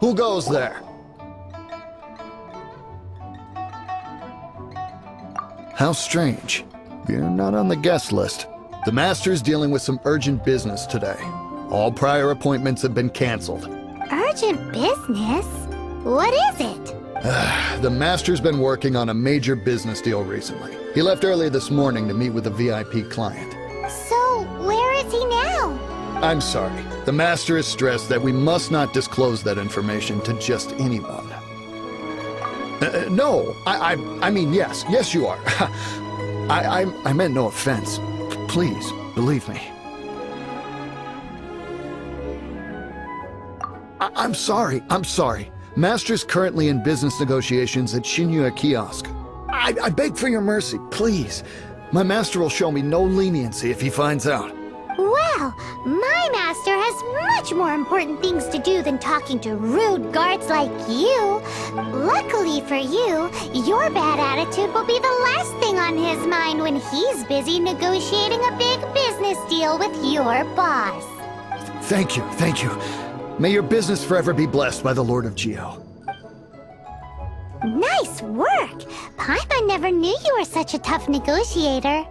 Who goes there? How strange. You're not on the guest list. The Master's dealing with some urgent business today. All prior appointments have been canceled. Urgent business? What is it? The Master's been working on a major business deal recently. He left early this morning to meet with a VIP client. So, where is he now? I'm sorry. The Master is stressed that we must not disclose that information to just anyone. No, I mean, yes. Yes, you are. I meant no offense. Please, believe me. I'm sorry. Master's currently in business negotiations at Shinya Kiosk. I beg for your mercy, please. My master will show me no leniency if he finds out. Well, my master has much more important things to do than talking to rude guards like you. Luckily for you, your bad attitude will be the last thing on his mind when he's busy negotiating a big business deal with your boss. Thank you. May your business forever be blessed by the Lord of Geo. Nice work! Paimon never knew you were such a tough negotiator.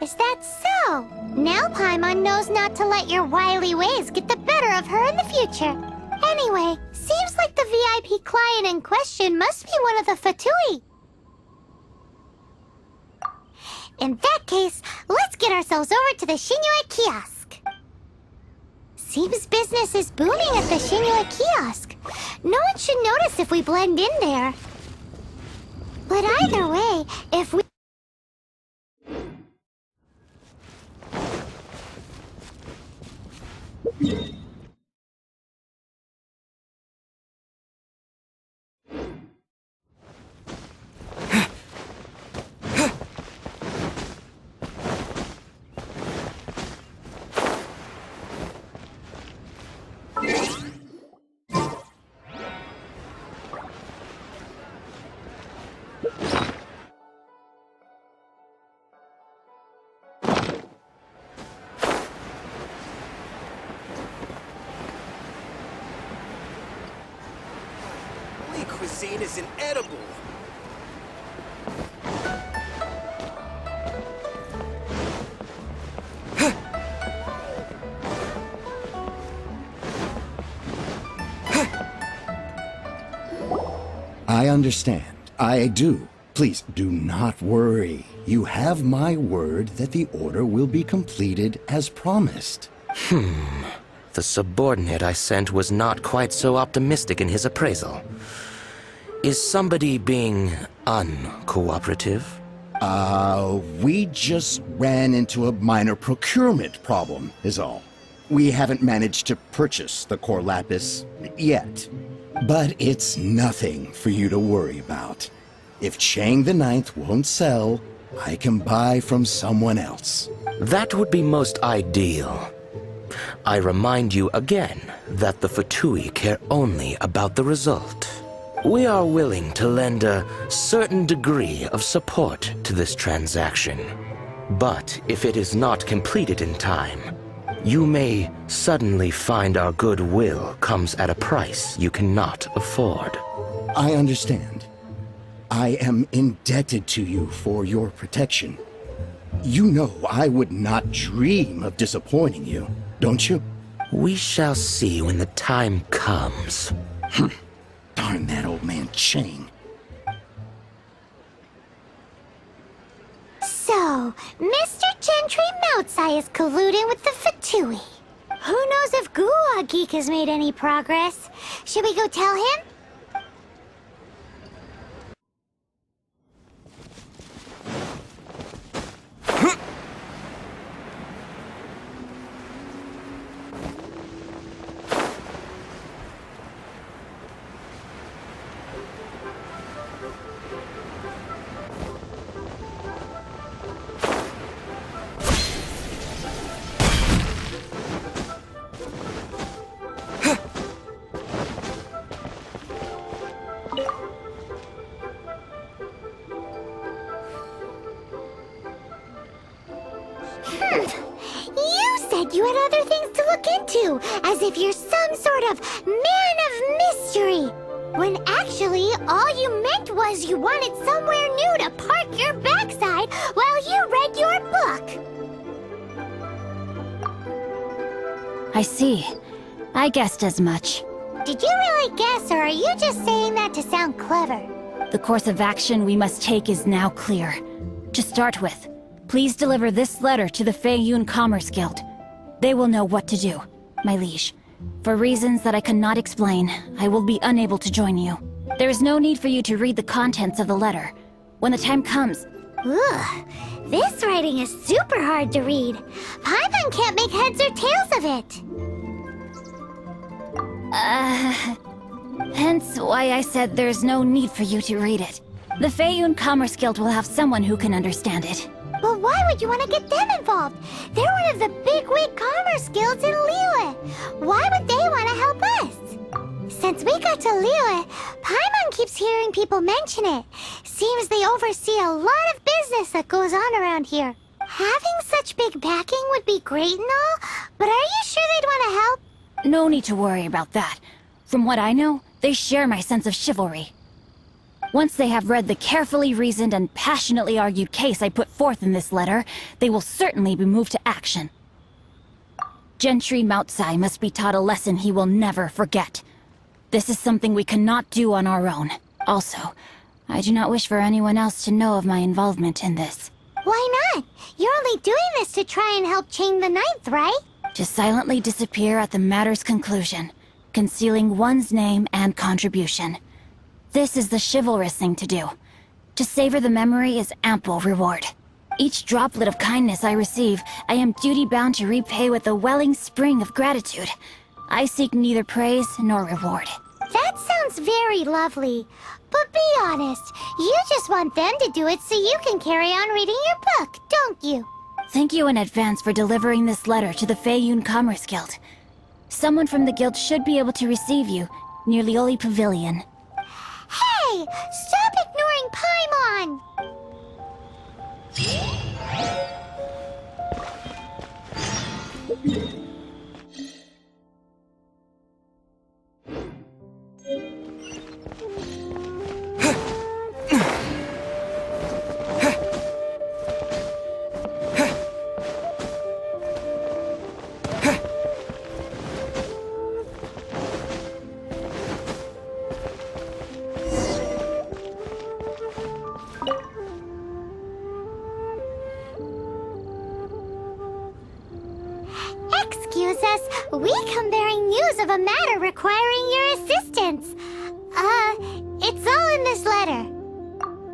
Is that so? Now Paimon knows not to let your wily ways get the better of her in the future. Anyway, seems like the VIP client in question must be one of the Fatui. In that case, let's get ourselves over to the Shinya Kiosk. Seems business is booming at the Shinya Kiosk. No one should notice if we blend in there. But either way, if we... Cuisine is inedible. I understand. I do. Please do not worry. You have my word that the order will be completed as promised. The subordinate I sent was not quite so optimistic in his appraisal. Is somebody being uncooperative? We just ran into a minor procurement problem, is all. We haven't managed to purchase the core lapis yet. But it's nothing for you to worry about. If Chang the Ninth won't sell, I can buy from someone else. That would be most ideal. I remind you again that the Fatui care only about the result. We are willing to lend a certain degree of support to this transaction. But if it is not completed in time, you may suddenly find our goodwill comes at a price you cannot afford. I understand. I am indebted to you for your protection. You know I would not dream of disappointing you, don't you? We shall see when the time comes. Darn that old man Chang. So, Mr. Gentry Moutsai is colluding with the Fatui. Who knows if Gua Geek has made any progress? Should we go tell him? You said you had other things to look into, as if you're some sort of man of mystery. When actually, all you meant was you wanted somewhere new to park your backside while you read your book. I see. I guessed as much. Did you really guess, or are you just saying that to sound clever? The course of action we must take is now clear. To start with, please deliver this letter to the Feiyun Commerce Guild. They will know what to do, my liege. For reasons that I cannot explain, I will be unable to join you. There is no need for you to read the contents of the letter. When the time comes... Ugh, this writing is super hard to read. Paimon can't make heads or tails of it. Hence why I said there's no need for you to read it. The Feiyun Commerce Guild will have someone who can understand it. But why would you want to get them involved? They're one of the bigwig commerce guilds in Liyue. Why would they want to help us? Since we got to Liyue, Paimon keeps hearing people mention it. Seems they oversee a lot of business that goes on around here. Having such big backing would be great and all, but are you sure they'd want to help? No need to worry about that. From what I know, they share my sense of chivalry. Once they have read the carefully reasoned and passionately argued case I put forth in this letter, they will certainly be moved to action. Gentry Moutsai must be taught a lesson he will never forget. This is something we cannot do on our own. Also, I do not wish for anyone else to know of my involvement in this. Why not? You're only doing this to try and help Chang the Ninth, right? To silently disappear at the matter's conclusion, concealing one's name and contribution. This is the chivalrous thing to do. To savor the memory is ample reward. Each droplet of kindness I receive, I am duty-bound to repay with a welling spring of gratitude. I seek neither praise nor reward. That sounds very lovely. But be honest, you just want them to do it so you can carry on reading your book, don't you? Thank you in advance for delivering this letter to the Feiyun Commerce Guild. Someone from the guild should be able to receive you near Lioli Pavilion. Hey! Stop ignoring Paimon! Excuse us, we come bearing news of a matter requiring your assistance. It's all in this letter.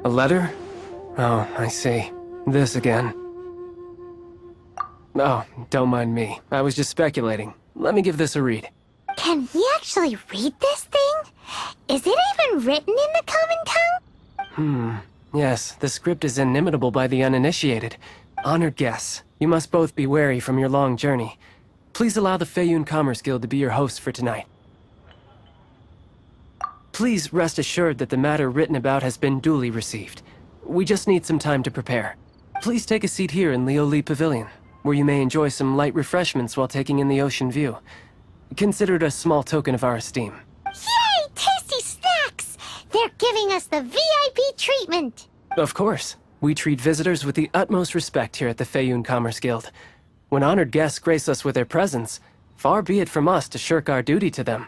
A letter? Oh, I see. This again. Oh, don't mind me. I was just speculating. Let me give this a read. Can we actually read this thing? Is it even written in the common tongue? Yes, the script is inimitable by the uninitiated. Honored guests, you must both be wary from your long journey. Please allow the Feiyun Commerce Guild to be your host for tonight. Please rest assured that the matter written about has been duly received. We just need some time to prepare. Please take a seat here in Lioli Pavilion, where you may enjoy some light refreshments while taking in the ocean view. Consider it a small token of our esteem. Yay! Tasty snacks! They're giving us the VIP treatment! Of course. We treat visitors with the utmost respect here at the Feiyun Commerce Guild. When honored guests grace us with their presence, far be it from us to shirk our duty to them.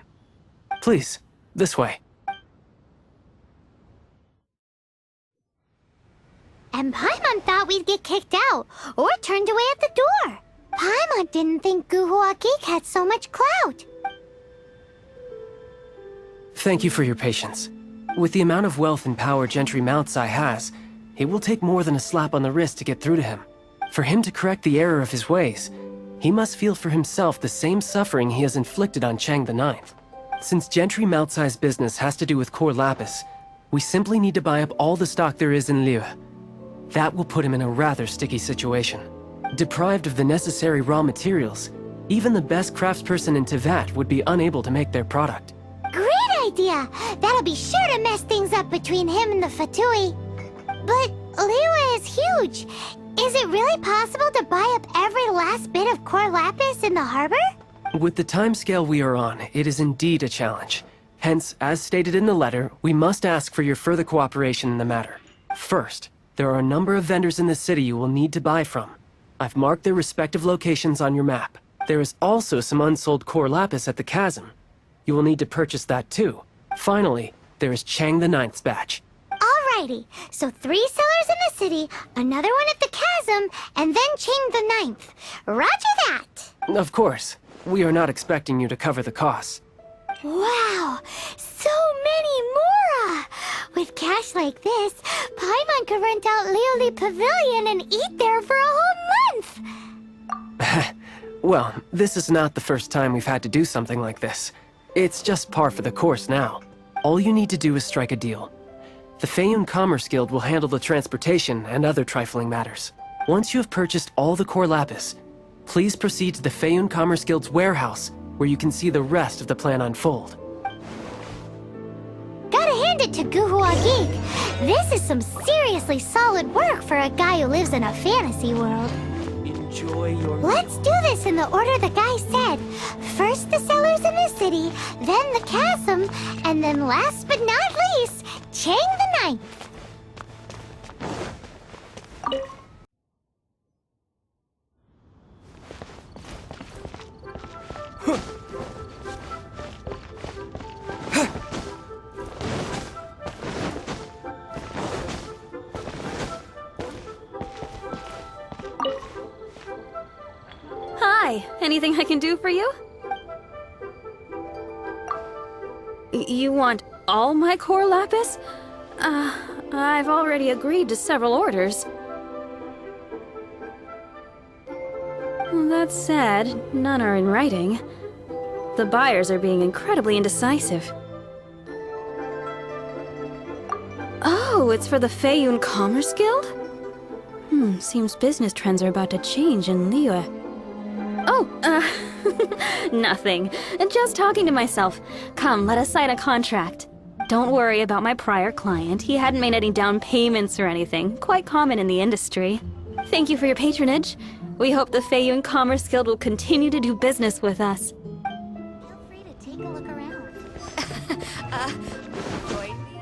Please, this way. And Paimon thought we'd get kicked out, or turned away at the door. Paimon didn't think Guhua Geek had so much clout. Thank you for your patience. With the amount of wealth and power Gentry Moutsai has, it will take more than a slap on the wrist to get through to him. For him to correct the error of his ways, he must feel for himself the same suffering he has inflicted on Chang the Ninth. Since Gentry Moutsai's business has to do with core lapis, we simply need to buy up all the stock there is in Liyue. That will put him in a rather sticky situation. Deprived of the necessary raw materials, even the best craftsperson in Tevat would be unable to make their product. Great idea! That'll be sure to mess things up between him and the Fatui. But Liyue is huge. Is it really possible to buy up every last bit of core lapis in the harbor? With the timescale we are on, it is indeed a challenge. Hence, as stated in the letter, we must ask for your further cooperation in the matter. First, there are a number of vendors in the city you will need to buy from. I've marked their respective locations on your map. There is also some unsold core lapis at the chasm. You will need to purchase that too. Finally, there is Chang the Ninth's batch. Alrighty, so 3 sellers in the city, another one at the chasm, and then Chang the Ninth. Roger that! Of course, we are not expecting you to cover the costs. Wow, so many Mora! With cash like this, Paimon could rent out Leoli Pavilion and eat there for a whole month! Well, this is not the first time we've had to do something like this. It's just par for the course now. All you need to do is strike a deal. The Feiyun Commerce Guild will handle the transportation and other trifling matters. Once you have purchased all the core lapis, please proceed to the Feiyun Commerce Guild's warehouse, where you can see the rest of the plan unfold. Gotta hand it to Guhua Geek. This is some seriously solid work for a guy who lives in a fantasy world. Enjoy your... Let's do this in the order the guy said. First the sellers in the city, then the chasm, and then last but not least, Chang the Ninth. Hi, anything I can do for you? You want all my core lapis? I've already agreed to several orders. That said, none are in writing. The buyers are being incredibly indecisive. Oh, it's for the Feiyun Commerce Guild? Seems business trends are about to change in Liyue. Oh, nothing. Just talking to myself. Come, let us sign a contract. Don't worry about my prior client. He hadn't made any down payments or anything. Quite common in the industry. Thank you for your patronage. We hope the Feiyun Commerce Guild will continue to do business with us. Feel free to take a look around. Join me?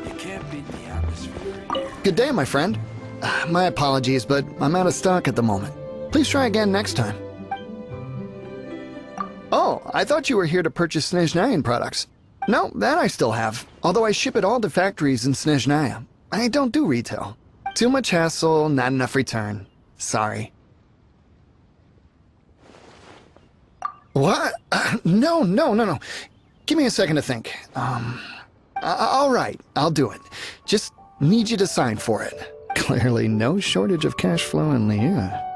You can't beat the atmosphere here. Good day, my friend. My apologies, but I'm out of stock at the moment. Please try again next time. Oh, I thought you were here to purchase Snezhnayan products. No, that I still have, although I ship it all to factories in Snezhnaya. I don't do retail. Too much hassle, not enough return. Sorry. What? No. Give me a second to think. All right, I'll do it. Just need you to sign for it. Clearly no shortage of cash flow in Liyue.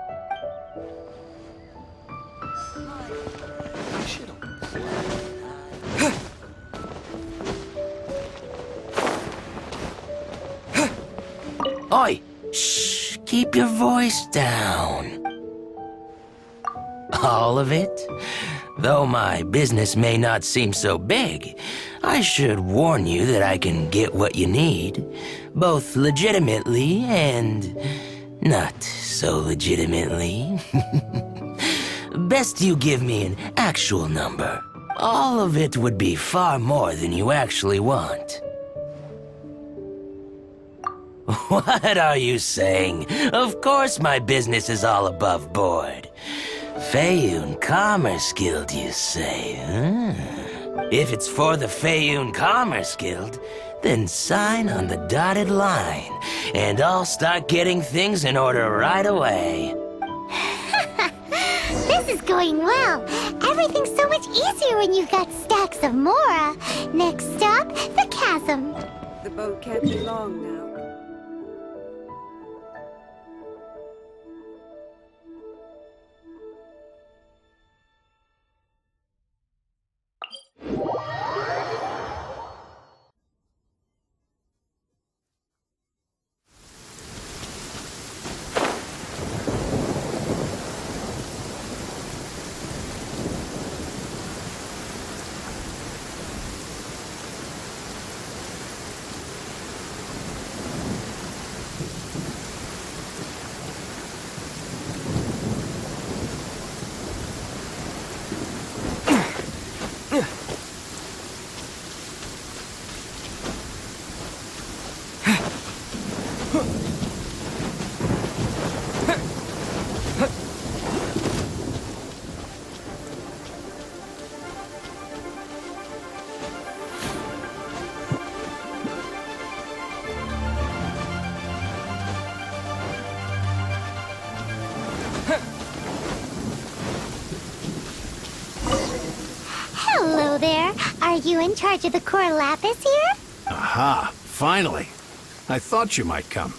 Oi! Shh! Keep your voice down. All of it? Though my business may not seem so big, I should warn you that I can get what you need, both legitimately and not so legitimately. Best you give me an actual number. All of it would be far more than you actually want. What are you saying? Of course my business is all above board. Feiyun Commerce Guild, you say, huh? If it's for the Feiyun Commerce Guild, then sign on the dotted line, and I'll start getting things in order right away. This is going well. Everything's so much easier when you've got stacks of Mora. Next stop, the chasm. The boat can't be long now. Are you in charge of the core lapis here? Aha, finally. I thought you might come.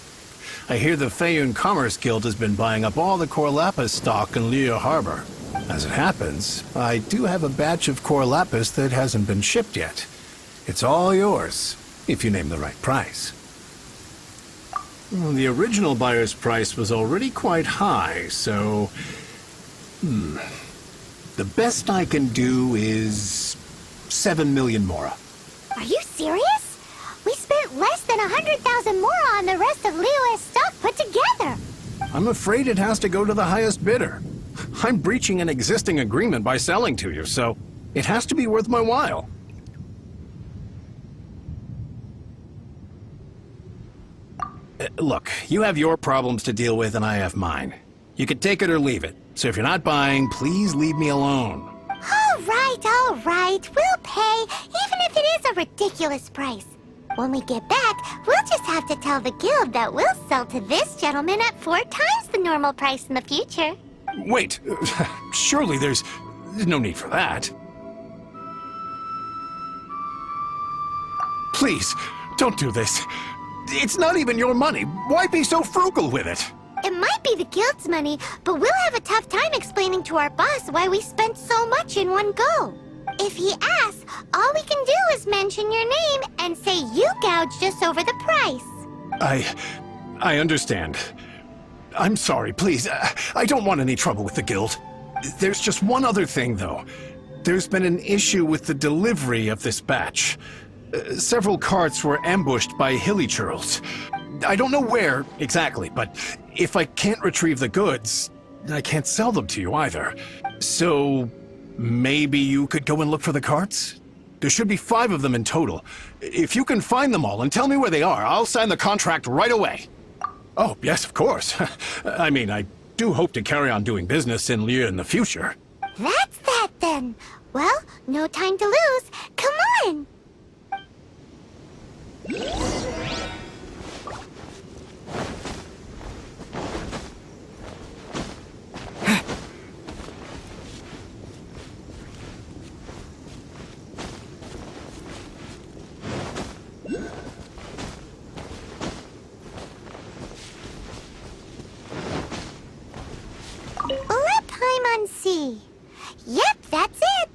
I hear the Fayun Commerce Guild has been buying up all the core lapis stock in Liyue Harbor. As it happens, I do have a batch of core lapis that hasn't been shipped yet. It's all yours, if you name the right price. Well, the original buyer's price was already quite high, so... The best I can do is... 7 million mora. Are you serious? We spent less than 100,000 more on the rest of Liyue's stock put together. I'm afraid it has to go to the highest bidder. I'm breaching an existing agreement by selling to you, so it has to be worth my while. Look, you have your problems to deal with and I have mine. You can take it or leave it. So if you're not buying, please leave me alone. All right. We'll pay, even if it is a ridiculous price. When we get back, we'll just have to tell the guild that we'll sell to this gentleman at 4 times the normal price in the future. Wait, surely there's no need for that. Please, don't do this. It's not even your money. Why be so frugal with it? It might be the guild's money, but we'll have a tough time explaining to our boss why we spent so much in one go. If he asks, all we can do is mention your name and say you gouged us over the price. I understand. I'm sorry, please. I don't want any trouble with the guild. There's just one other thing, though. There's been an issue with the delivery of this batch. Several carts were ambushed by hilly churls. I don't know where exactly, but if I can't retrieve the goods, I can't sell them to you either. So maybe you could go and look for the carts? There should be 5 of them in total. If you can find them all and tell me where they are, I'll sign the contract right away. Oh, yes, of course. I mean, I do hope to carry on doing business in Liyue in the future. That's that then. Well, no time to lose. Come on! Sea. Yep, that's it.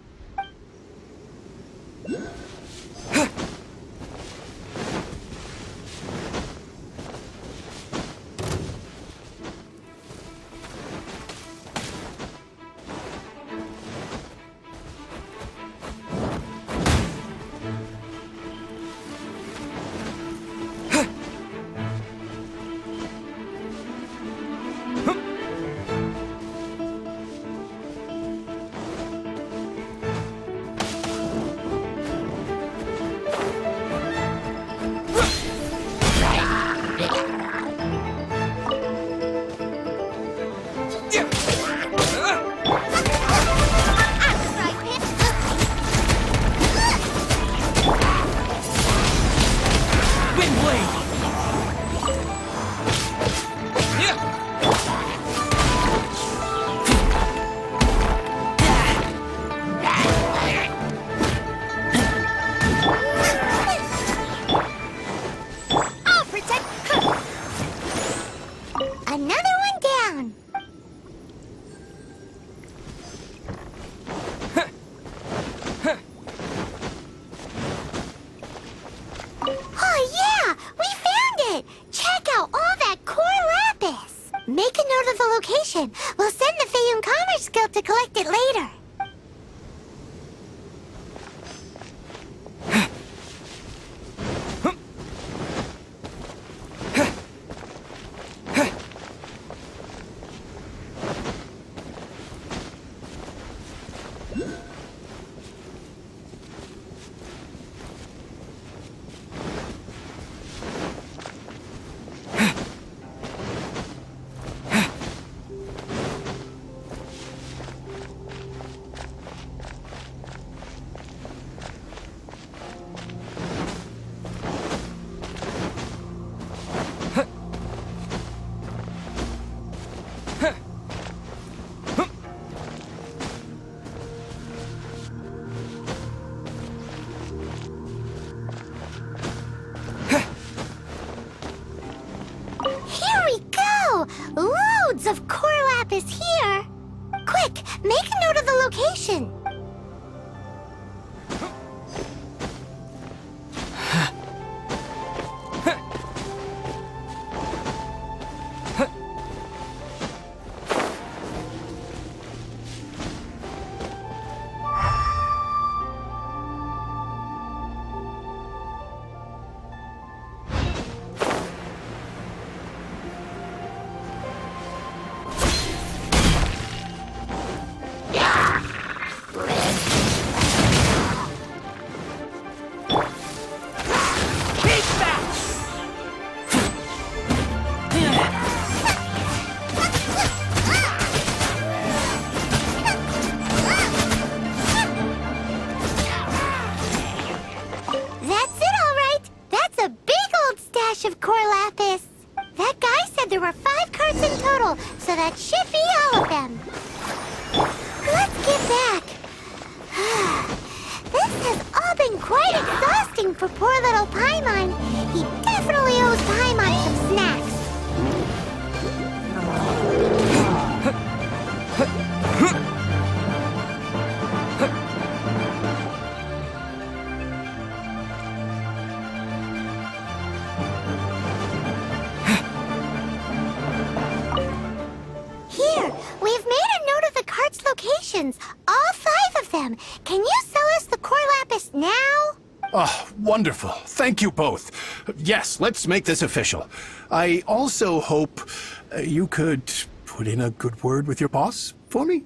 stash of core lapis. That guy said there were 5 carts in total, so that should be all of them. Let's get back. This has all been quite exhausting for poor little Paimon. He definitely owes Paimon some snacks. Here, we've made a note of the cart's locations. All 5 of them. Can you sell us the core lapis now? Oh, wonderful. Thank you both. Yes, let's make this official. I also hope you could put in a good word with your boss for me.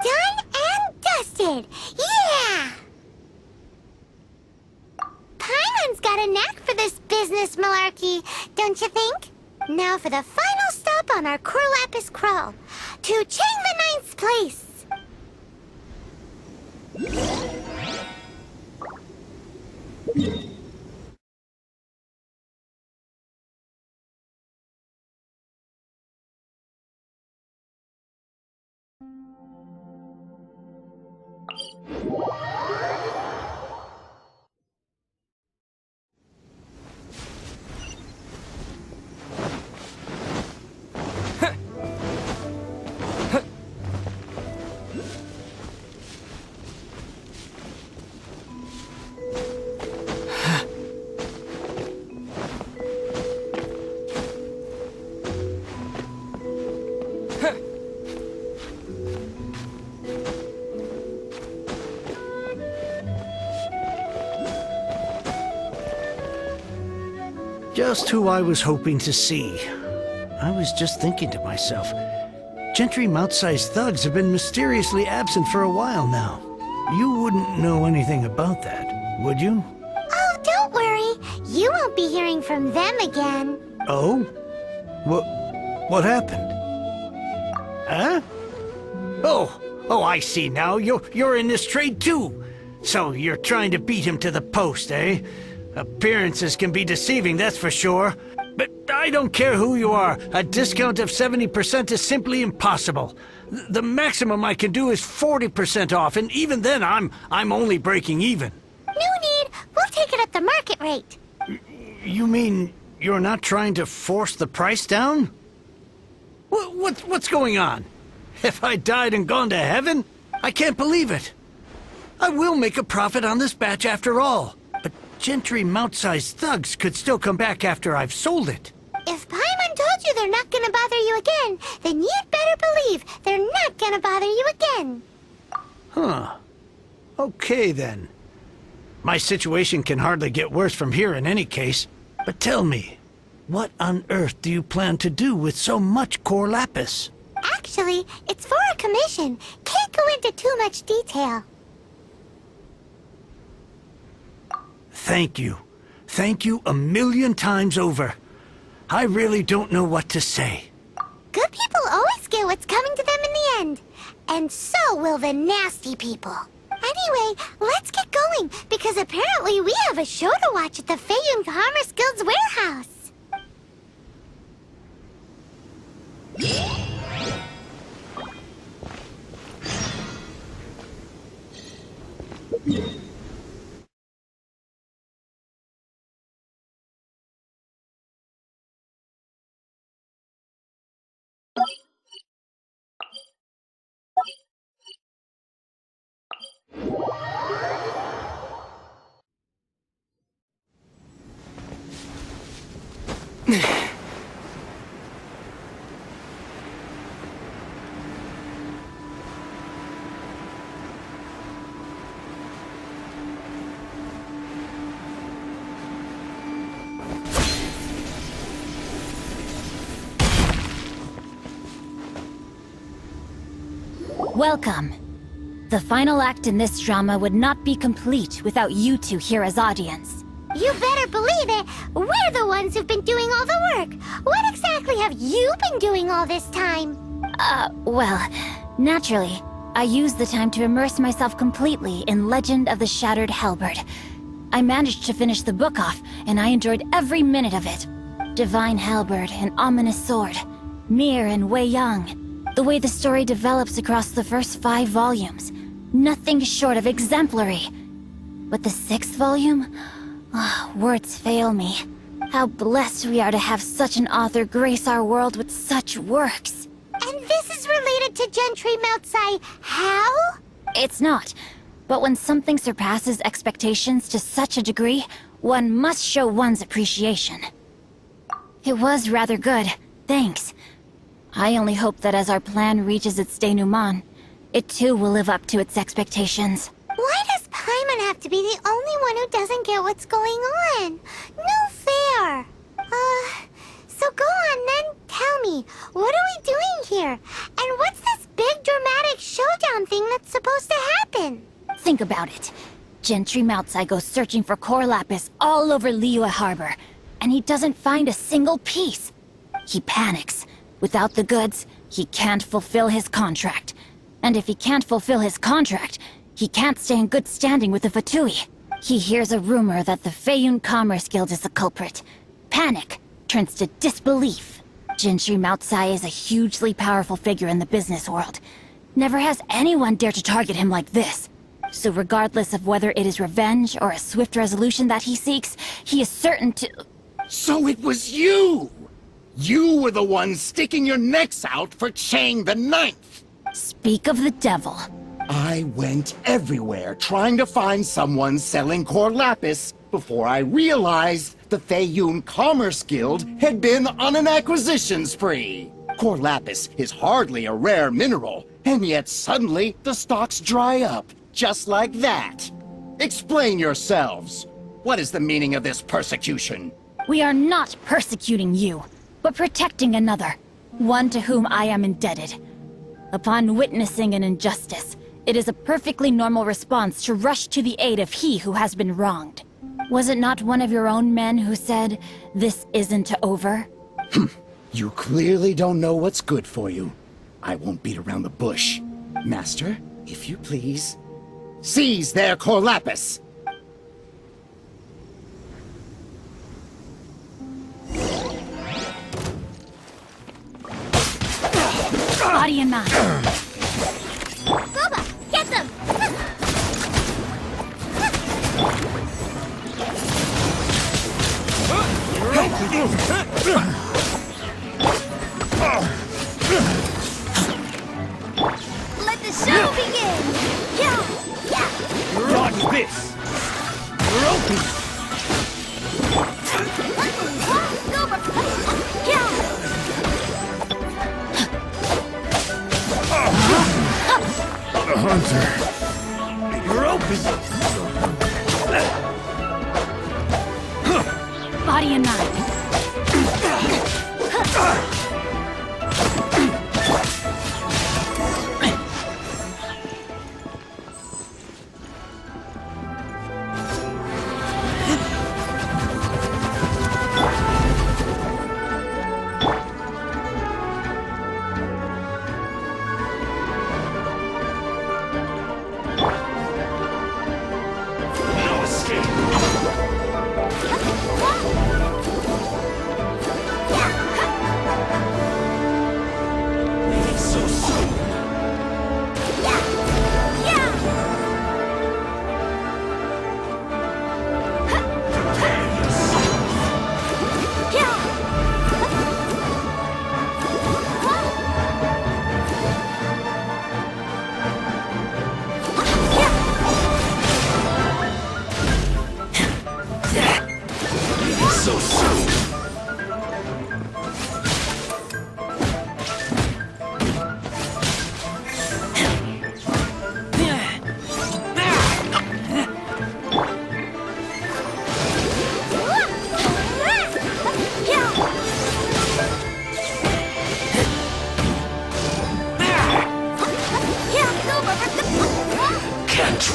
Done and dusted. Yeah! Paimon's got a knack for this business malarkey, don't you think? Now for the final stop on our core lapis crawl. To Chang the Ninth's place. Just who I was hoping to see. I was just thinking to myself, Gentry mount-sized thugs have been mysteriously absent for a while now. You wouldn't know anything about that, would you? Oh, don't worry. You won't be hearing from them again. Oh? What happened? Huh? Oh, I see now. You're in this trade too. So you're trying to beat him to the post, eh? Appearances can be deceiving, that's for sure. But I don't care who you are. A discount of 70% is simply impossible. The maximum I can do is 40% off, and even then I'm only breaking even. No need. We'll take it at the market rate. You mean you're not trying to force the price down? What's going on? Have I died and gone to heaven? I can't believe it. I will make a profit on this batch after all. But Gentry mount-sized thugs could still come back after I've sold it. If Paimon told you they're not gonna bother you again, then you'd better believe they're not gonna bother you again. Huh. Okay, then. My situation can hardly get worse from here in any case. But tell me, what on earth do you plan to do with so much core lapis? Actually, it's for a commission. Can't go into too much detail. Thank you. Thank you 1,000,000 times over. I really don't know what to say. Good people always get what's coming to them in the end. And so will the nasty people. Anyway, let's get going, because apparently we have a show to watch at the Feiyun Commerce Guild's warehouse. Welcome. The final act in this drama would not be complete without you two here as audience. You better believe it. We're the ones who've been doing all the work. What exactly have you been doing all this time? Well, naturally, I used the time to immerse myself completely in Legend of the Shattered Halberd. I managed to finish the book off, and I enjoyed every minute of it. Divine Halberd, an ominous sword. Mir and Wei Yang. The way the story develops across the first 5 volumes. Nothing short of exemplary. But the 6th volume? Words fail me. How blessed we are to have such an author grace our world with such works. And this is related to Gentry Moutsai. How? It's not. But when something surpasses expectations to such a degree, one must show one's appreciation. It was rather good, thanks. I only hope that as our plan reaches its denouement, it too will live up to its expectations. Why does Paimon have to be the only one who doesn't get what's going on? No fair. So go on then, tell me, what are we doing here? And what's this big dramatic showdown thing that's supposed to happen? Think about it. Gentry Moutsai goes searching for core lapis all over Liyue Harbor, and he doesn't find a single piece. He panics. Without the goods, he can't fulfill his contract. And if he can't fulfill his contract, he can't stay in good standing with the Fatui. He hears a rumor that the Feiyun Commerce Guild is the culprit. Panic turns to disbelief. Gentry Moutsai is a hugely powerful figure in the business world. Never has anyone dared to target him like this. So regardless of whether it is revenge or a swift resolution that he seeks, he is certain to... So it was you! You were the one sticking your necks out for Chang the Ninth! Speak of the devil. I went everywhere trying to find someone selling core lapis before I realized the Feiyun Commerce Guild had been on an acquisition spree. Core lapis is hardly a rare mineral, and yet suddenly the stocks dry up, just like that. Explain yourselves. What is the meaning of this persecution? We are not persecuting you, but protecting another, one to whom I am indebted. Upon witnessing an injustice, it is a perfectly normal response to rush to the aid of he who has been wronged. Was it not one of your own men who said, "This isn't over"? You clearly don't know what's good for you. I won't beat around the bush. Master, if you please, seize their core lapis! Body and mind. Boba, get them! Let the show begin! Dodge this! You're open! The hunter. You're open! Body and mind.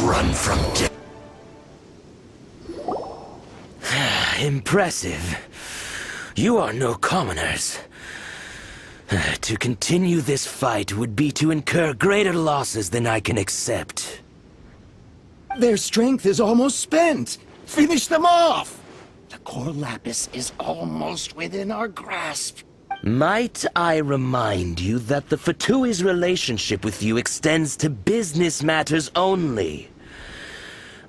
Run from death. Impressive. You are no commoners. To continue this fight would be to incur greater losses than I can accept. Their strength is almost spent. Finish them off! The core lapis is almost within our grasp. Might I remind you that the Fatui's relationship with you extends to business matters only?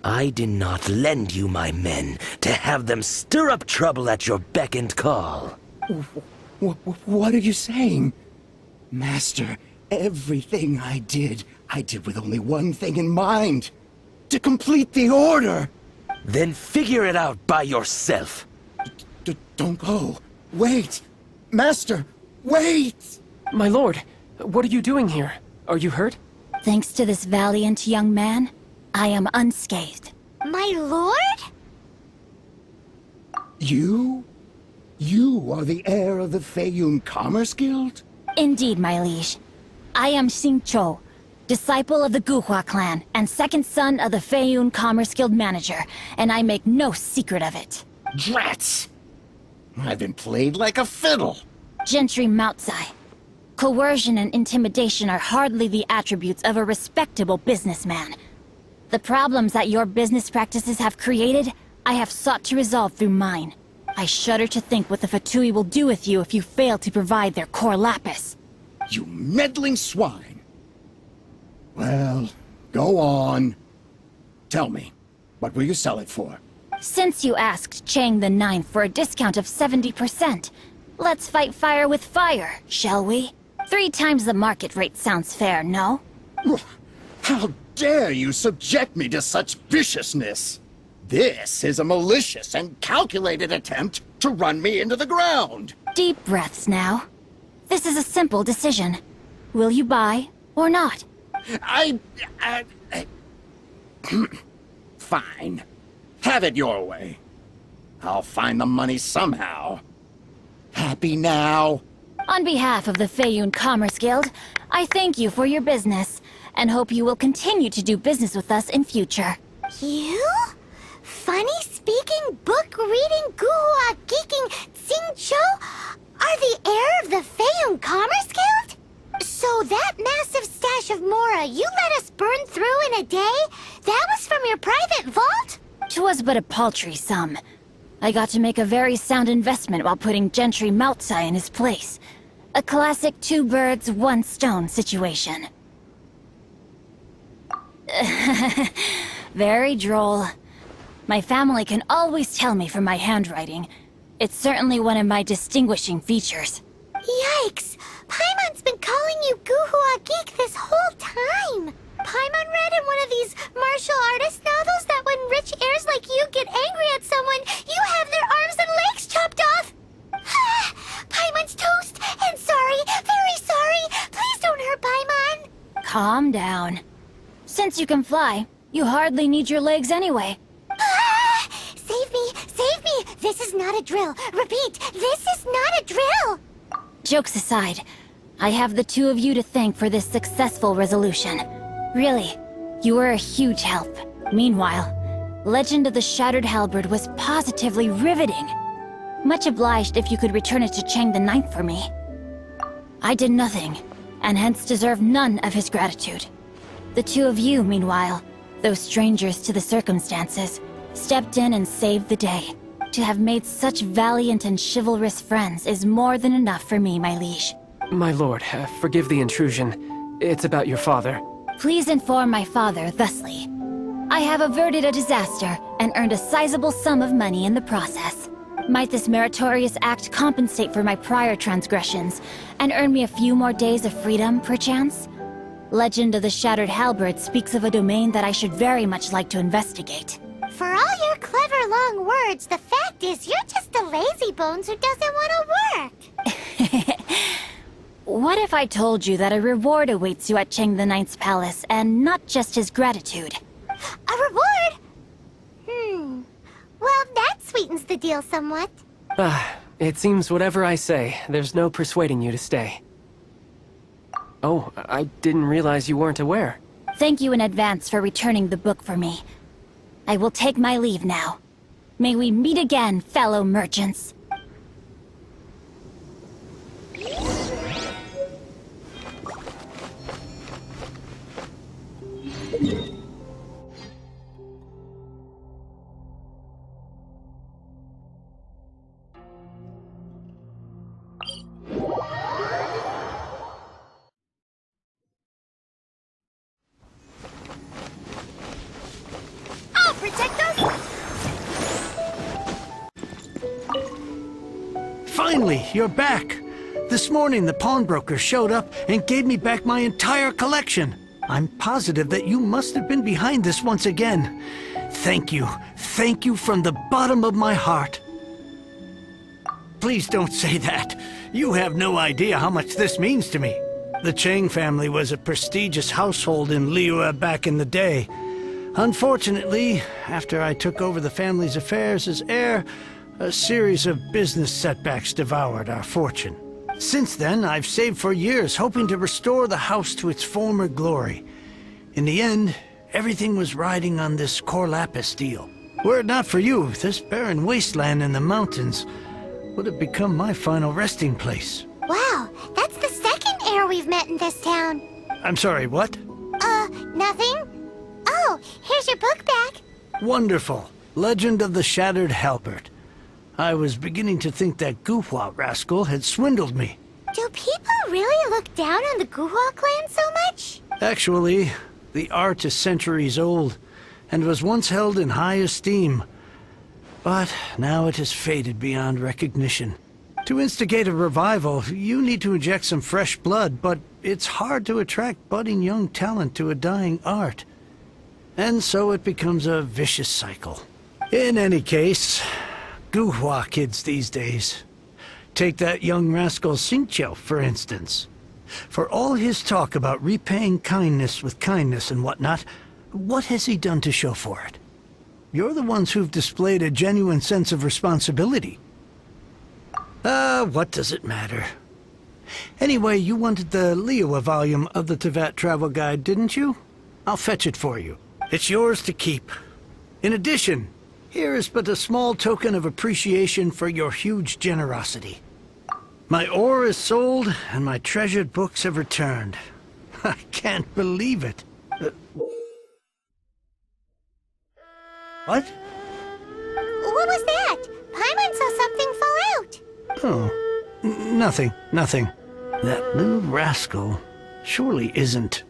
I did not lend you my men to have them stir up trouble at your beck and call. What are you saying? Master, everything I did with only one thing in mind. To complete the order. Then figure it out by yourself. Don't go. Wait. Master, wait! My lord, what are you doing here? Are you hurt? Thanks to this valiant young man, I am unscathed. My lord? You? You are the heir of the Feiyun Commerce Guild? Indeed, my liege. I am Xingqiu, disciple of the Guhua clan and second son of the Feiyun Commerce Guild manager, and I make no secret of it. Drats! I've been played like a fiddle. Gentry Moutsai. Coercion and intimidation are hardly the attributes of a respectable businessman. The problems that your business practices have created, I have sought to resolve through mine. I shudder to think what the Fatui will do with you if you fail to provide their core lapis. You meddling swine! Well, go on. Tell me, what will you sell it for? Since you asked Chang the Ninth for a discount of 70%, let's fight fire with fire, shall we? 3 times the market rate sounds fair, no? How dare you subject me to such viciousness? This is a malicious and calculated attempt to run me into the ground. Deep breaths now. This is a simple decision. Will you buy or not? Fine. Have it your way. I'll find the money somehow. Happy now? On behalf of the Feiyun Commerce Guild, I thank you for your business, and hope you will continue to do business with us in future. You? Funny-speaking, book-reading, guhua geeking Xingqiu are the heir of the Feiyun Commerce Guild? So that massive stash of Mora you let us burn through in a day? That was from your private vault? 'Twas but a paltry sum. I got to make a very sound investment while putting Gentry Moutsai in his place. A classic 2 birds, 1 stone situation. Very droll. My family can always tell me from my handwriting. It's certainly one of my distinguishing features. Yikes! Paimon's been calling you Guhua Geek this whole time! Paimon read in one of these martial artist novels that when rich heirs like you get angry at someone, you have their arms and legs chopped off! Paimon's toast! And sorry, very sorry! Please don't hurt Paimon! Calm down. Since you can fly, you hardly need your legs anyway. Save me! Save me! This is not a drill! Repeat, this is not a drill! Jokes aside, I have the 2 of you to thank for this successful resolution. Really, you were a huge help. Meanwhile, Legend of the Shattered Halberd was positively riveting. Much obliged if you could return it to Chang the Ninth for me. I did nothing, and hence deserve none of his gratitude. The 2 of you, meanwhile, though strangers to the circumstances, stepped in and saved the day. To have made such valiant and chivalrous friends is more than enough for me, my liege. My lord, forgive the intrusion. It's about your father. Please inform my father thusly. I have averted a disaster and earned a sizable sum of money in the process. Might this meritorious act compensate for my prior transgressions and earn me a few more days of freedom, perchance? Legend of the Shattered Halberd speaks of a domain that I should very much like to investigate. For all your clever long words, the fact is you're just a lazy bones who doesn't want to work. What if I told you that a reward awaits you at Chang the Ninth's palace, and not just his gratitude? A reward? Well, that sweetens the deal somewhat. It seems whatever I say, there's no persuading you to stay. Oh, I didn't realize you weren't aware. Thank you in advance for returning the book for me. I will take my leave now. May we meet again, fellow merchants. Finally, you're back. This morning, the pawnbroker showed up and gave me back my entire collection. I'm positive that you must have been behind this once again. Thank you. Thank you from the bottom of my heart. Please don't say that. You have no idea how much this means to me. The Chang family was a prestigious household in Liyue back in the day. Unfortunately, after I took over the family's affairs as heir, a series of business setbacks devoured our fortune. Since then, I've saved for years, hoping to restore the house to its former glory. In the end, everything was riding on this core lapis deal. Were it not for you, this barren wasteland in the mountains would have become my final resting place. Wow, that's the second heir we've met in this town. I'm sorry, what? Nothing? Oh, here's your book back. Wonderful. Legend of the Shattered Halberd. I was beginning to think that Guhua rascal had swindled me. Do people really look down on the Guhua clan so much? Actually, the art is centuries old, and was once held in high esteem. But now it has faded beyond recognition. To instigate a revival, you need to inject some fresh blood, but it's hard to attract budding young talent to a dying art. And so it becomes a vicious cycle. In any case, Guhua kids these days. Take that young rascal Xingqiu, for instance. For all his talk about repaying kindness with kindness and whatnot, what has he done to show for it? You're the ones who've displayed a genuine sense of responsibility. What does it matter? Anyway, you wanted the Liyue volume of the Tevat travel guide, didn't you? I'll fetch it for you. It's yours to keep. In addition, here is but a small token of appreciation for your huge generosity. My ore is sold, and my treasured books have returned. I can't believe it. What? What was that? Paimon saw something fall out. Oh, nothing. That little rascal surely isn't...